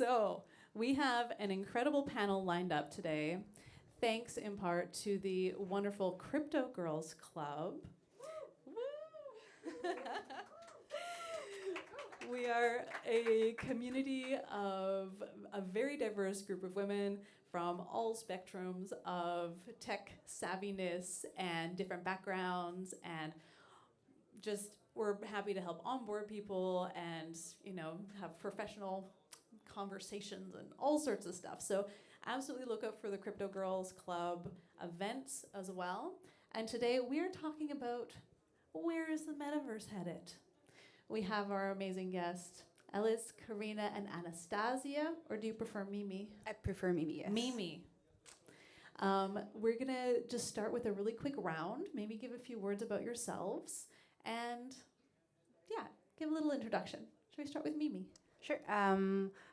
So we have an incredible panel lined up today, thanks in part to the wonderful Crypto Girls Club. Woo! We are a community of a very diverse group of women from all spectrums of tech savviness and different backgrounds, and just we're happy to help onboard people and, you know, have professional conversations and all sorts of stuff. So absolutely look up for the Crypto Girls Club events as well. And today we are talking about, where is the metaverse headed? We have our amazing guests, Elis, Carina, and Anastasia, or do you prefer Mimi? I prefer Mimi, yes. Mimi. We're gonna just start with a really quick round, maybe give a few words about yourselves, and yeah, give a little introduction. Should we start with Mimi? Sure.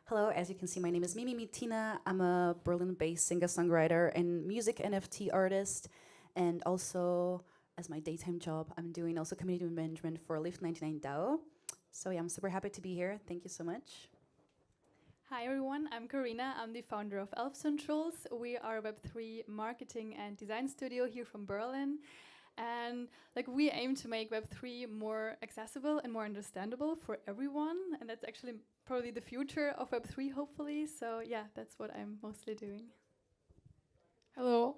Hello, as you can see, my name is Mimi Mitina. I'm a Berlin-based singer-songwriter and music NFT artist, and also, as my daytime job, I'm doing also community management for Lift 99 DAO. So yeah, I'm super happy to be here. Thank you so much. Hi everyone, I'm Carina. I'm the founder of Elves and Trollz. We are a Web3 marketing and design studio here from Berlin. And we aim to make Web3 more accessible and more understandable for everyone. And that's actually probably the future of Web3, hopefully. So yeah, that's what I'm mostly doing. Hello,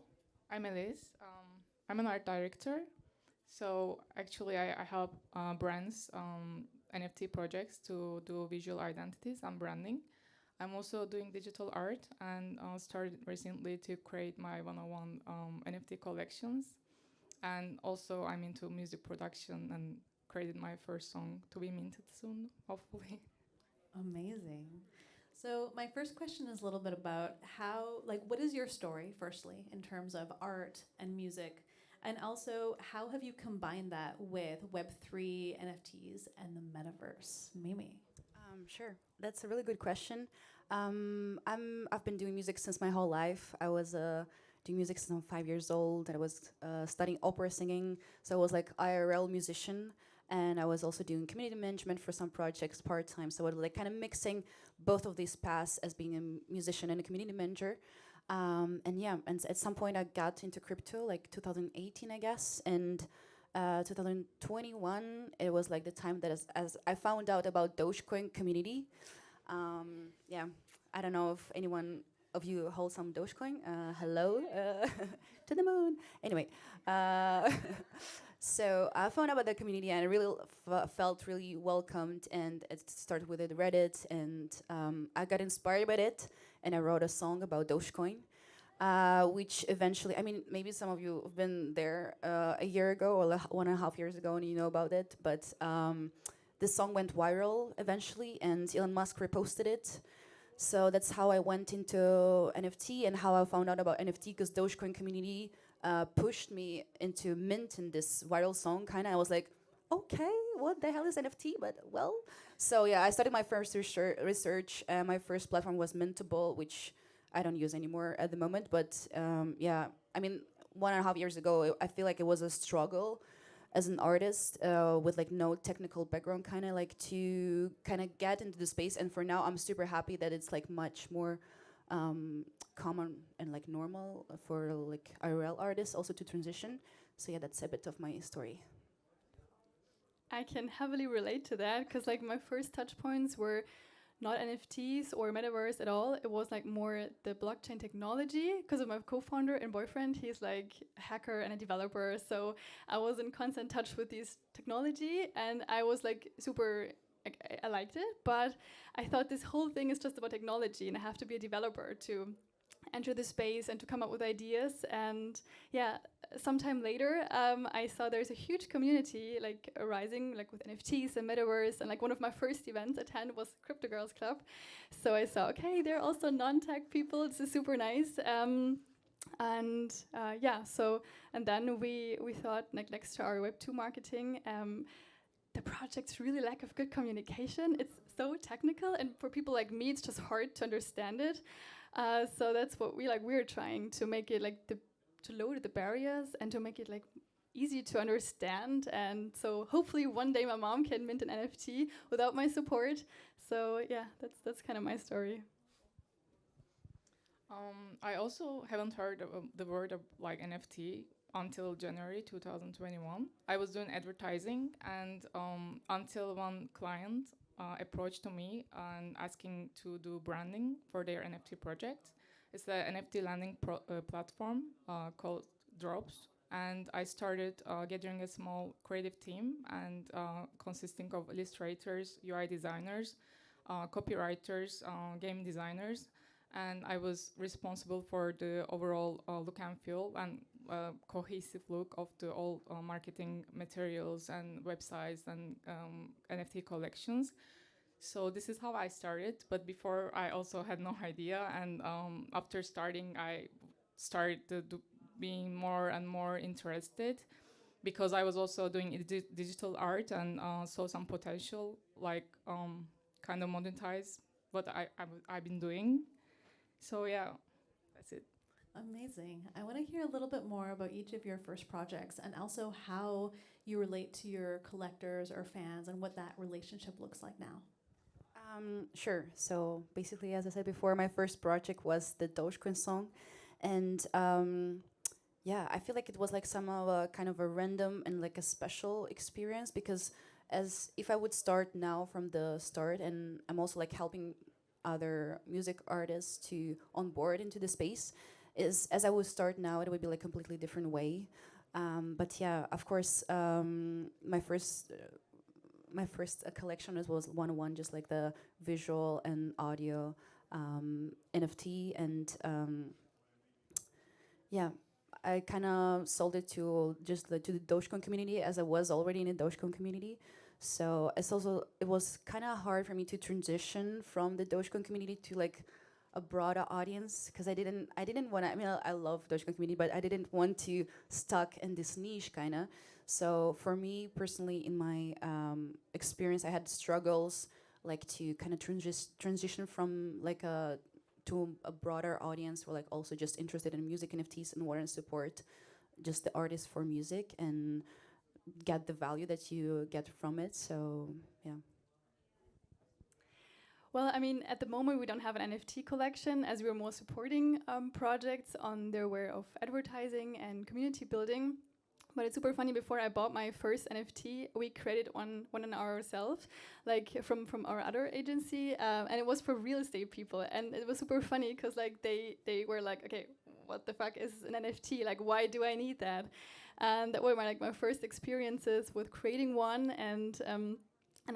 I'm Elis. I'm an art director. So actually I help brands, NFT projects to do visual identities and branding. I'm also doing digital art and started recently to create my one-on-one NFT collections. And also I'm into music production and created my first song to be minted soon, hopefully. Amazing. So my first question is a little bit about how, what is your story, firstly, in terms of art and music? And also, how have you combined that with Web3, NFTs, and the metaverse? Mimi? Sure, that's a really good question. I've been doing music since my whole life. I was doing music since I'm 5 years old, and I was studying opera singing, so I was like IRL musician, and I was also doing community management for some projects part-time, so I was kind of mixing both of these paths as being a musician and a community manager. And at some point I got into crypto, 2018, I guess, and 2021, it was the time that as I found out about Dogecoin community. I don't know if anyone of you hold some Dogecoin. Hello, to the moon. Anyway, so I found out about the community and I really felt really welcomed, and it started with the Reddit, and I got inspired by it, and I wrote a song about Dogecoin. Which eventually, maybe some of you have been there a year ago or 1.5 years ago and you know about it, but this song went viral eventually and Elon Musk reposted it. So that's how I went into NFT and how I found out about NFT, because Dogecoin community pushed me into minting this viral song, I was like, okay, what the hell is NFT? But well, so yeah, I started my first research. My first platform was Mintable, which I don't use anymore at the moment, but 1.5 years ago, I feel like it was a struggle as an artist with no technical background, to get into the space. And for now, I'm super happy that it's much more common and normal for IRL artists also to transition. So yeah, that's a bit of my story. I can heavily relate to that because my first touch points were not NFTs or Metaverse at all. It was more the blockchain technology because of my co-founder and boyfriend. He's a hacker and a developer. So I was in constant touch with this technology and I was super, I liked it, but I thought this whole thing is just about technology and I have to be a developer to enter the space and to come up with ideas. And yeah, sometime later, I saw there's a huge community arising with NFTs and Metaverse, and one of my first events attended was Crypto Girls Club. So I saw, okay, they're also non-tech people. This is super nice. And then we thought next to our Web2 marketing, the project's really lack of good communication. It's so technical, and for people like me, it's just hard to understand it. So that's what we're trying to make it to lower the barriers and to make it easy to understand. And so hopefully one day my mom can mint an NFT without my support. So yeah, that's kind of my story. I also haven't heard of the word of like NFT until January 2021. I was doing advertising, and until one client approached to me and asking to do branding for their NFT project. It's the NFT landing platform called Drops. And I started gathering a small creative team and consisting of illustrators, UI designers, copywriters, game designers, and I was responsible for the overall look and feel and cohesive look of the all marketing materials and websites and NFT collections. So this is how I started, but before I also had no idea, and after starting, I started being more and more interested because I was also doing digital art and saw some potential, like kind of monetize what I've been doing. So yeah, that's it. Amazing. I want to hear a little bit more about each of your first projects and also how you relate to your collectors or fans and what that relationship looks like now. Sure. So basically, as I said before, my first project was the Dogecoin song, and yeah, I feel like it was like somehow a kind of a random and like a special experience because as if I would start now from the start, and I'm also like helping other music artists to onboard into the space, is as I would start now, it would be like completely different way. But yeah, of course, my first collection was 101, just like the visual and audio NFT, and yeah, I kind of sold it to just to the Dogecoin community as I was already in the Dogecoin community. So it was kind of hard for me to transition from the Dogecoin community to like a broader audience because I didn't want to. I mean, I love Dogecoin community, but I didn't want to stuck in this niche kind of. So for me personally, in my experience, I had struggles like to kind of transition from like to a broader audience who are like also just interested in music NFTs and want to support just the artists for music and get the value that you get from it. So yeah. Well, I mean, at the moment we don't have an NFT collection as we're more supporting projects on their way of advertising and community building. But it's super funny, before I bought my first NFT, we created one on ourselves, like from our other agency, and it was for real estate people. And it was super funny because like they were like, okay, what the fuck is an NFT? Like, why do I need that? And that were my first experiences with creating one, and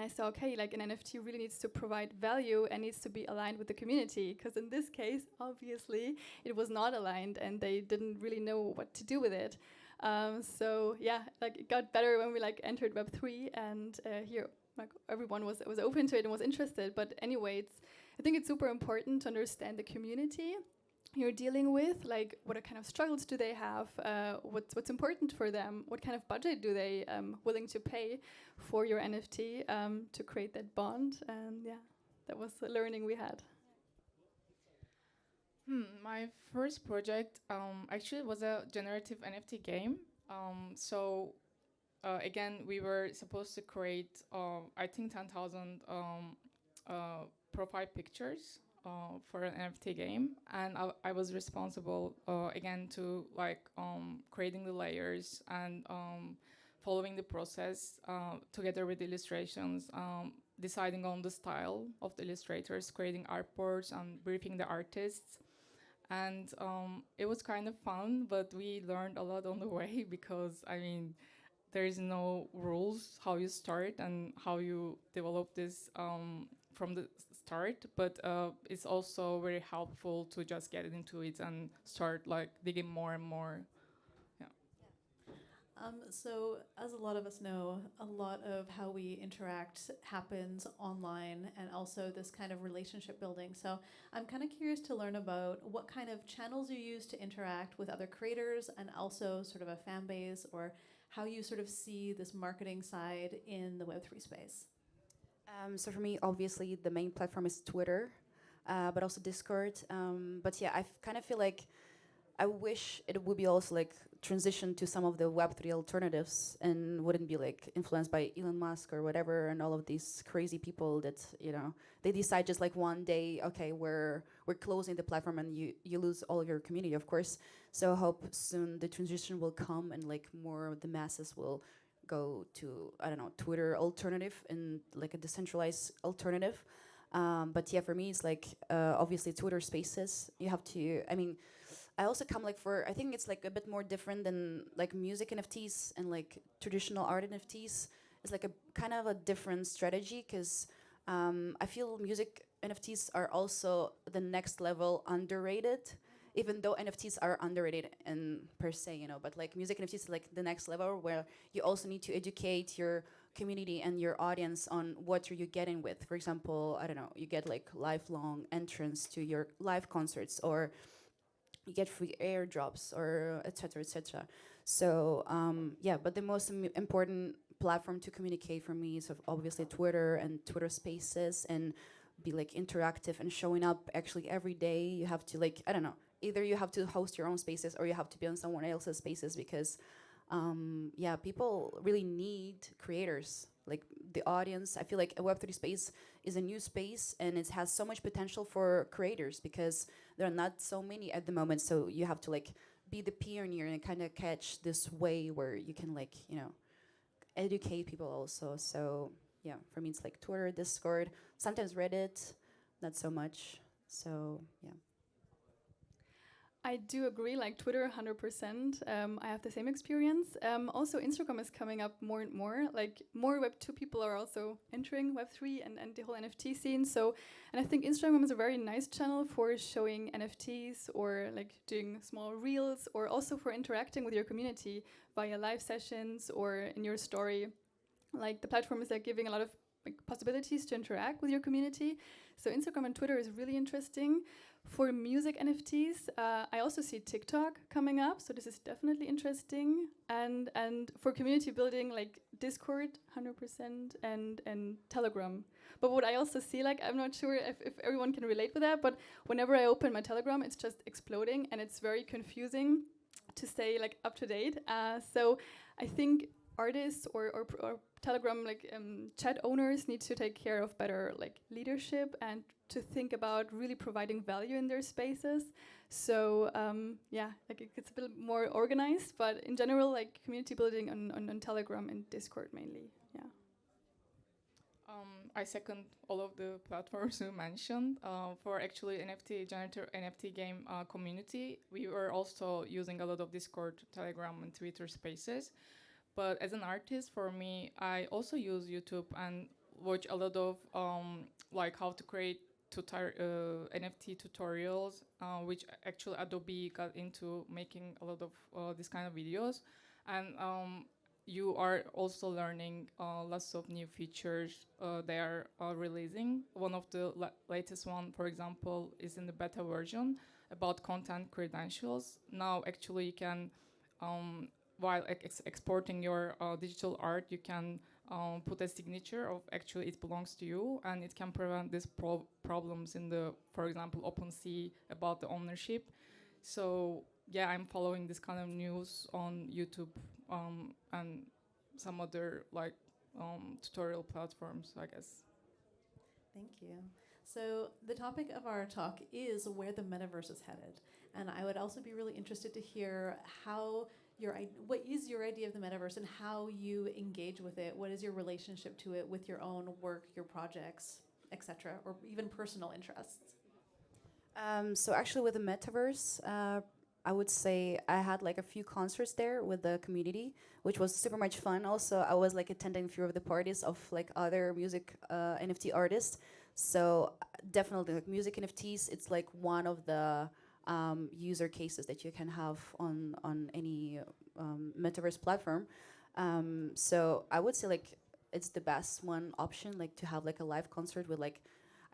I saw, okay, like an NFT really needs to provide value and needs to be aligned with the community, because in this case, obviously, it was not aligned and they didn't really know what to do with it. So yeah, like it got better when we like entered Web3, and here like everyone was open to it and was interested. But anyway, I think it's super important to understand the community you're dealing with, like what kind of struggles do they have, what's important for them, what kind of budget do they willing to pay for your NFT to create that bond. And yeah, that was the learning we had. My first project actually was a generative NFT game. So again, we were supposed to create I think 10,000 profile pictures for an NFT game, and I was responsible again to like creating the layers and following the process together with illustrations, deciding on the style of the illustrators, creating artboards and briefing the artists. And it was kind of fun, but we learned a lot on the way because, I mean, there is no rules how you start and how you develop this from the start, but it's also very helpful to just get into it and start like digging more and more. Yeah. So as a lot of us know, a lot of how we interact happens online and also this kind of relationship building. So I'm kind of curious to learn about what kind of channels you use to interact with other creators and also sort of a fan base, or how you sort of see this marketing side in the Web3 space. So for me, obviously, the main platform is Twitter, but also Discord. But yeah, I kind of feel like I wish it would be also like transition to some of the Web3 alternatives and wouldn't be like influenced by Elon Musk or whatever and all of these crazy people that, you know, they decide just like one day, okay, we're closing the platform, and you lose all of your community, of course. So I hope soon the transition will come and like more of the masses will go to, I don't know, Twitter alternative and like a decentralized alternative. But yeah, for me, it's like obviously Twitter Spaces. You have to. I mean, I also come like for. I think it's like a bit more different than like music NFTs and like traditional art NFTs. It's like a kind of a different strategy because I feel music NFTs are also the next level underrated. Even though NFTs are underrated in per se, you know, but like music NFTs is like the next level where you also need to educate your community and your audience on what are you getting with. For example, I don't know, you get like lifelong entrance to your live concerts, or you get free airdrops, or etc. etc. So yeah, but the most important platform to communicate for me is obviously Twitter and Twitter Spaces, and be like interactive and showing up actually every day. You have to like, I don't know, either you have to host your own spaces or you have to be on someone else's spaces because yeah, people really need creators. Like the audience, I feel like a Web3 space is a new space and it has so much potential for creators because there are not so many at the moment. So you have to like be the pioneer and kind of catch this way where you can like, you know, educate people also. So yeah, for me it's like Twitter, Discord, sometimes Reddit, not so much. So yeah. I do agree, like Twitter, 100%. I have the same experience. Also, Instagram is coming up more and more. Like, more Web2 people are also entering Web3 and the whole NFT scene. So, and I think Instagram is a very nice channel for showing NFTs or like doing small reels, or also for interacting with your community via live sessions or in your story. Like, the platform is like giving a lot of like possibilities to interact with your community. So Instagram and Twitter is really interesting. For music NFTs, I also see TikTok coming up, so this is definitely interesting. And for community building, like Discord, 100%, and Telegram. But what I also see, like, I'm not sure if everyone can relate with that, but whenever I open my Telegram, it's just exploding, and it's very confusing to stay like up to date. So I think artists or Telegram like chat owners need to take care of better like leadership and to think about really providing value in their spaces. So yeah, like it gets a bit more organized, but in general, like community building on Telegram and Discord mainly. Yeah. I second all of the platforms you mentioned. For actually NFT generator, NFT game community, we were also using a lot of Discord, Telegram, and Twitter Spaces. But as an artist, for me, I also use YouTube and watch a lot of like how to create NFT tutorials, which actually Adobe got into making a lot of this kind of videos. And you are also learning lots of new features they are releasing. One of the latest one, for example, is in the beta version about content credentials. Now, actually, you can while exporting your digital art, you can put a signature of actually it belongs to you, and it can prevent these problems in the, for example, OpenSea about the ownership. So yeah, I'm following this kind of news on YouTube and some other like tutorial platforms, I guess. Thank you. So the topic of our talk is where the metaverse is headed. And I would also be really interested to hear how what is your idea of the metaverse and how you engage with it? What is your relationship to it with your own work, your projects, etc., or even personal interests? So actually with the metaverse, I would say I had like a few concerts there with the community, which was super much fun. Also, I was like attending a few of the parties of like other music NFT artists. So definitely like music NFTs, it's like one of the user cases that you can have on any metaverse platform. So I would say like it's the best one option, like to have like a live concert with like,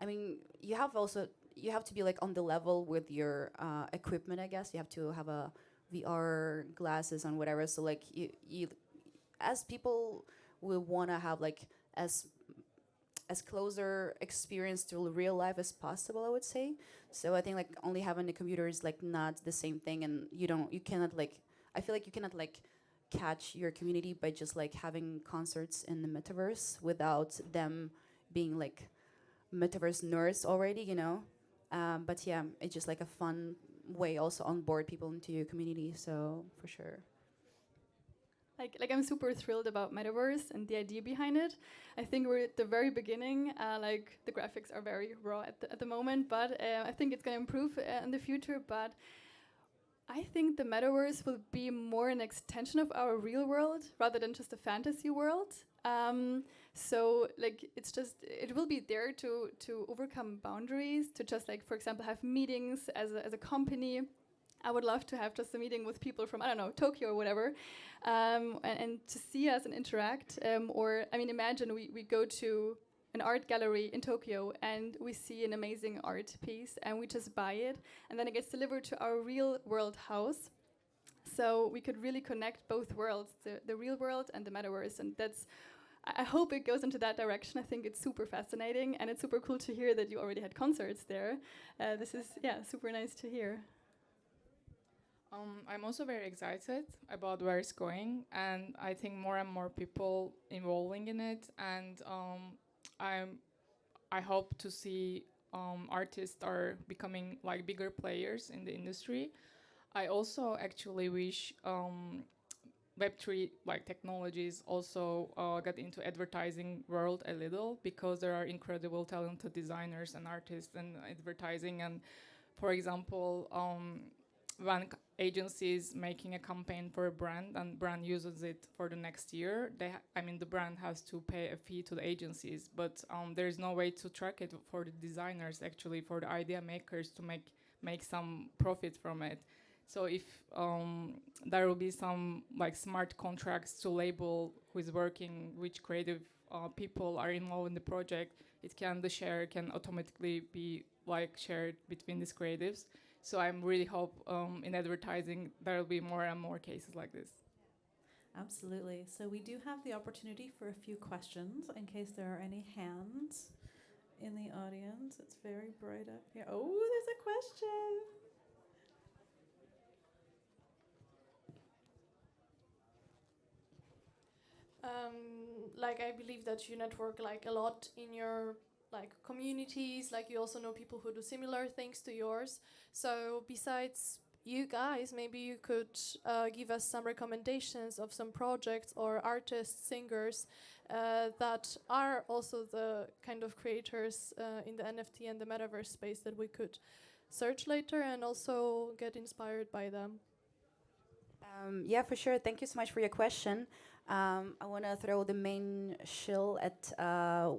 I mean, you have to be like on the level with your equipment, I guess. You have to have a VR glasses and whatever. So like you as people will want to have like as closer experience to real life as possible, I would say. So I think like only having a computer is like not the same thing, and you cannot like, I feel like you cannot like catch your community by just like having concerts in the metaverse without them being like metaverse nerds already, you know. But yeah, it's just like a fun way also onboard people into your community. So for sure. Like I'm super thrilled about Metaverse and the idea behind it. I think we're at the very beginning. Like the graphics are very raw at the moment, but I think it's going to improve in the future. But I think the Metaverse will be more an extension of our real world rather than just a fantasy world. So like it will be there to overcome boundaries, to just like, for example, have meetings as a company. I would love to have just a meeting with people from, I don't know, Tokyo or whatever, and to see us and interact. Or, I mean, imagine we go to an art gallery in Tokyo and we see an amazing art piece and we just buy it and then it gets delivered to our real world house. So we could really connect both worlds, the real world and the metaverse. And that's, I hope it goes into that direction. I think it's super fascinating and it's super cool to hear that you already had concerts there. This is, yeah, super nice to hear. I'm also very excited about where it's going, and I think more and more people involving in it. And I hope to see artists are becoming like bigger players in the industry. I also actually wish Web3 like technologies also get into advertising world a little, because there are incredible talented designers and artists in advertising. And for example, when agency is making a campaign for a brand and brand uses it for the next year, the brand has to pay a fee to the agencies, but there is no way to track it for the designers, actually, for the idea makers to make some profit from it. So if there will be some like smart contracts to label who is working, which creative people are involved in the project, the share can automatically be like shared between these creatives. So I'm really hope in advertising there will be more and more cases like this. Absolutely. So we do have the opportunity for a few questions in case there are any hands in the audience. It's very bright up here. Oh, there's a question. Like I believe that you network like a lot in your like communities, like you also know people who do similar things to yours. So besides you guys, maybe you could give us some recommendations of some projects or artists, singers that are also the kind of creators in the NFT and the metaverse space that we could search later and also get inspired by them. Yeah, for sure. Thank you so much for your question. I want to throw the main shill at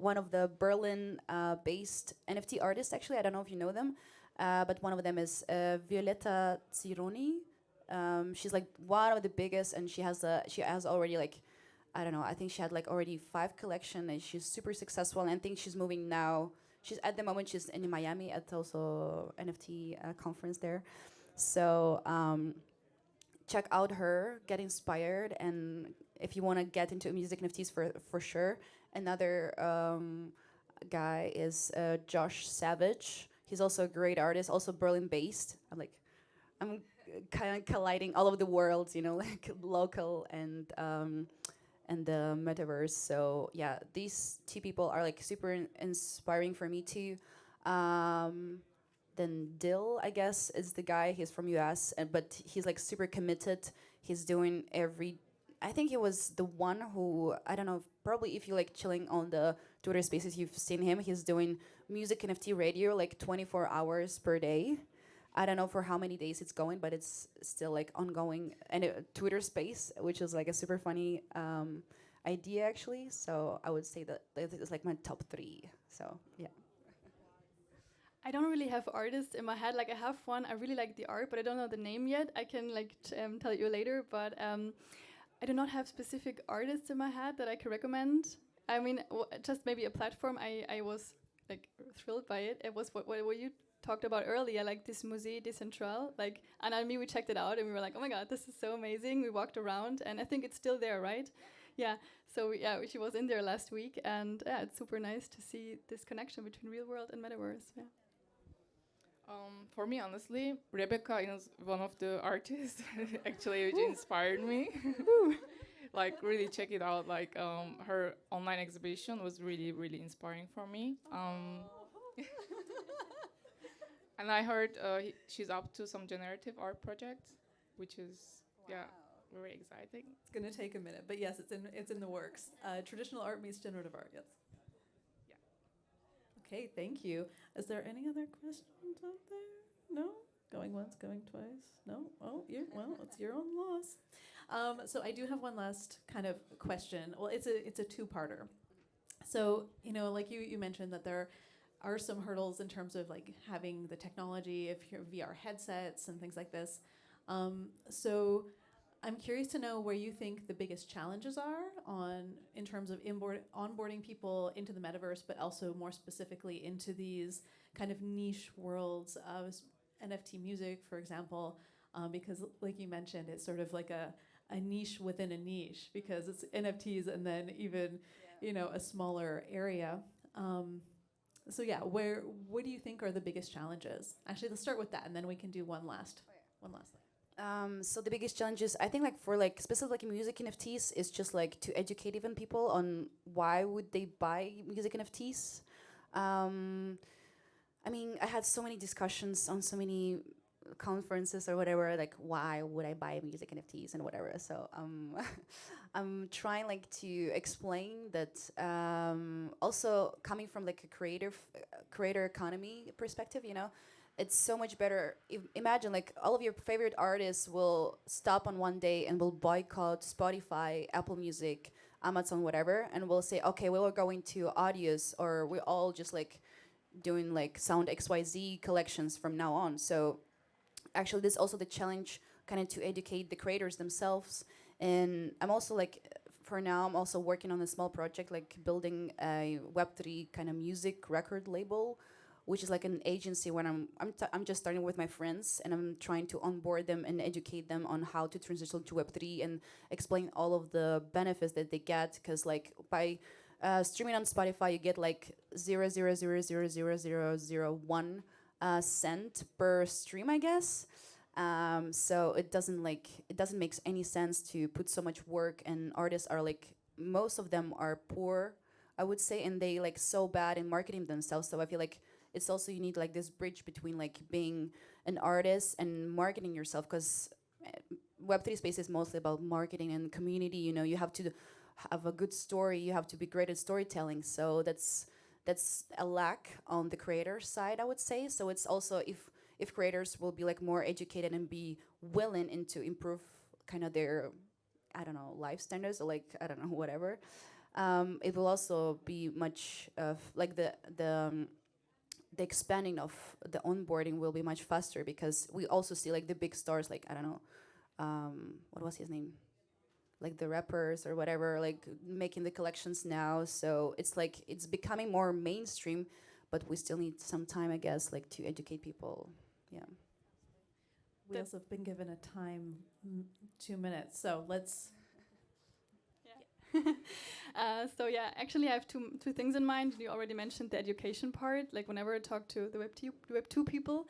one of the Berlin-based NFT artists. Actually, I don't know if you know them, but one of them is Violetta Zironi. She's like one of the biggest, and she has already like, I don't know, I think she had like already 5 collections, and she's super successful. And I think she's moving now. She's at the moment she's in Miami at also NFT conference there. So check out her, get inspired, and if you want to get into music NFTs for sure. Another guy is Josh Savage. He's also a great artist, also Berlin-based. I'm kind of colliding all over the world, you know, like local and the metaverse. So yeah, these 2 people are like super inspiring for me too. Then Dill, I guess, is the guy. He's from US, but he's like super committed. He's doing I think he was the one who, I don't know, probably if you like chilling on the Twitter spaces, you've seen him. He's doing music NFT radio like 24 hours per day. I don't know for how many days it's going, but it's still like ongoing. And a Twitter space, which is like a super funny idea actually. So I would say that this is like my top 3. So yeah. I don't really have artists in my head. Like I have one, I really like the art, but I don't know the name yet. I can like tell you later, but I do not have specific artists in my head that I could recommend. I mean, just maybe a platform. I was like thrilled by it. It was what you talked about earlier, like this Musée des Centrales. Like Anna and me, we checked it out and we were like, oh my God, this is so amazing. We walked around and I think it's still there, right? Yeah. So yeah, she was in there last week, and yeah, it's super nice to see this connection between real world and metaverse. Yeah. For me, honestly, Rebecca is one of the artists actually which inspired me. Like really check it out. Like her online exhibition was really really inspiring for me. And I heard she's up to some generative art projects, which is very exciting. It's going to take a minute, but yes, it's in the works. Traditional art meets generative art. Yes. Yeah. Okay, thank you. Is there any other questions out there? No? Going once, going twice? No? Oh, it's your own loss. So I do have one last kind of question. Well, it's a two-parter. So, like you mentioned that there are some hurdles in terms of like having the technology, if you're VR headsets and things like this. So I'm curious to know where you think the biggest challenges are in terms of onboarding people into the metaverse, but also more specifically into these kind of niche worlds of NFT music, for example, because like you mentioned, it's sort of like a niche within a niche because it's NFTs and then even, a smaller area. So yeah, what do you think are the biggest challenges? Actually, let's start with that, and then we can do one last thing. So the biggest challenges, I think, like for like specifically like music NFTs, is just like to educate even people on why would they buy music NFTs. I mean, I had so many discussions on so many conferences or whatever, like why would I buy music NFTs and whatever. So I'm trying like to explain that also coming from like a creator economy perspective, it's so much better. Imagine like all of your favorite artists will stop on one day and will boycott Spotify, Apple Music, Amazon, whatever, and will say, okay, we are going to Audios, or we're all just like doing like Sound XYZ collections from now on. So actually, this is also the challenge, kind of to educate the creators themselves. And I'm also like, for now, I'm also working on a small project, like building a Web3 kind of music record label, which is like an agency where I'm just starting with my friends, and I'm trying to onboard them and educate them on how to transition to Web3 and explain all of the benefits that they get. Because like by streaming on Spotify, you get like 0.00000001 cent per stream, I guess. So it doesn't make any sense to put so much work, and artists are like, most of them are poor, I would say, and they like so bad in marketing themselves. So I feel like it's also, you need like this bridge between like being an artist and marketing yourself, because Web3 space is mostly about marketing and community. You have to have a good story, you have to be great at storytelling. So that's a lack on the creator side, I would say. So it's also, if creators will be like more educated and be willing and to improve kind of their, I don't know, life standards, or like, I don't know, whatever, it will also be much of like the expanding of the onboarding will be much faster, because we also see like the big stars, like, I don't know, what was his name? Like the rappers or whatever, like making the collections now. So it's like, it's becoming more mainstream, but we still need some time, I guess, like to educate people. Yeah. We also have been given a time, 2 minutes, so let's. So yeah, actually I have two things in mind. You already mentioned the education part. Like whenever I talk to the Web2 people,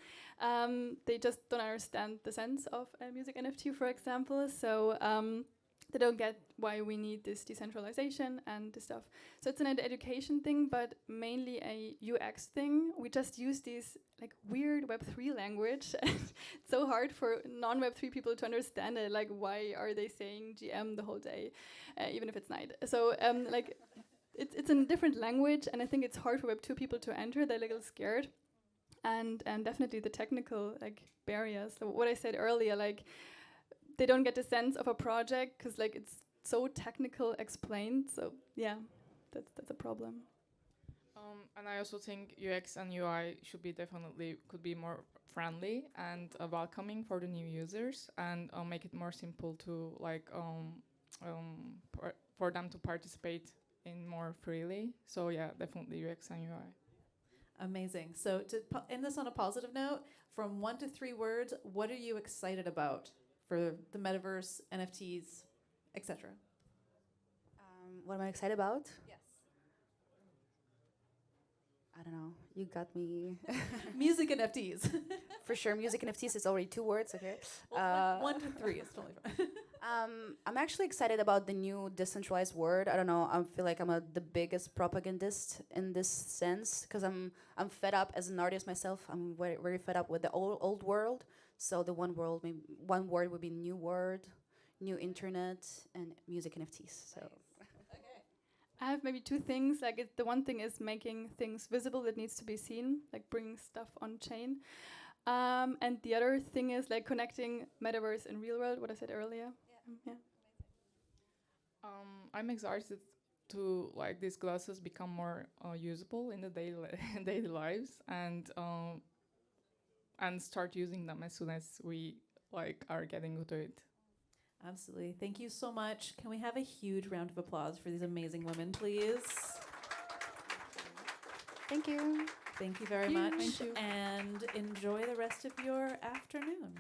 they just don't understand the sense of a music NFT, for example. So they don't get why we need this decentralization and this stuff. So it's an education thing, but mainly a UX thing. We just use these like weird Web3 language. It's so hard for non-Web3 people to understand it. Like, why are they saying GM the whole day, even if it's night? So like, it's in a different language, and I think it's hard for Web2 people to enter. They're a little scared, and definitely the technical like barriers. So what I said earlier, like, they don't get the sense of a project because like it's so technical explained. So yeah, that's a problem. And I also think UX and UI could be more friendly and welcoming for the new users, and make it more simple to like for them to participate in more freely. So yeah, definitely UX and UI. Amazing. So to end this on a positive note, from 1 to 3 words, what are you excited about for the metaverse, NFTs, etc.? What am I excited about? Yes. I don't know. You got me. Music NFTs. For sure, music NFTs is already 2 words, okay? Well, 1 to 3 is totally fine. I'm actually excited about the new decentralized word. I don't know. I feel like I'm the biggest propagandist in this sense because I'm fed up as an artist myself. I'm very, very fed up with the old world. So the one word would be new word, new internet, and music NFTs. So. I have maybe 2 things. Like the one thing is making things visible that needs to be seen, like bringing stuff on chain. And the other thing is like connecting metaverse and real world, what I said earlier. Yeah. I'm excited to like these glasses become more usable in the daily lives and start using them as soon as we like are getting into it. Absolutely. Thank you so much. Can we have a huge round of applause for these amazing women, please? Thank you. Thank you very much. Thank you. And enjoy the rest of your afternoon.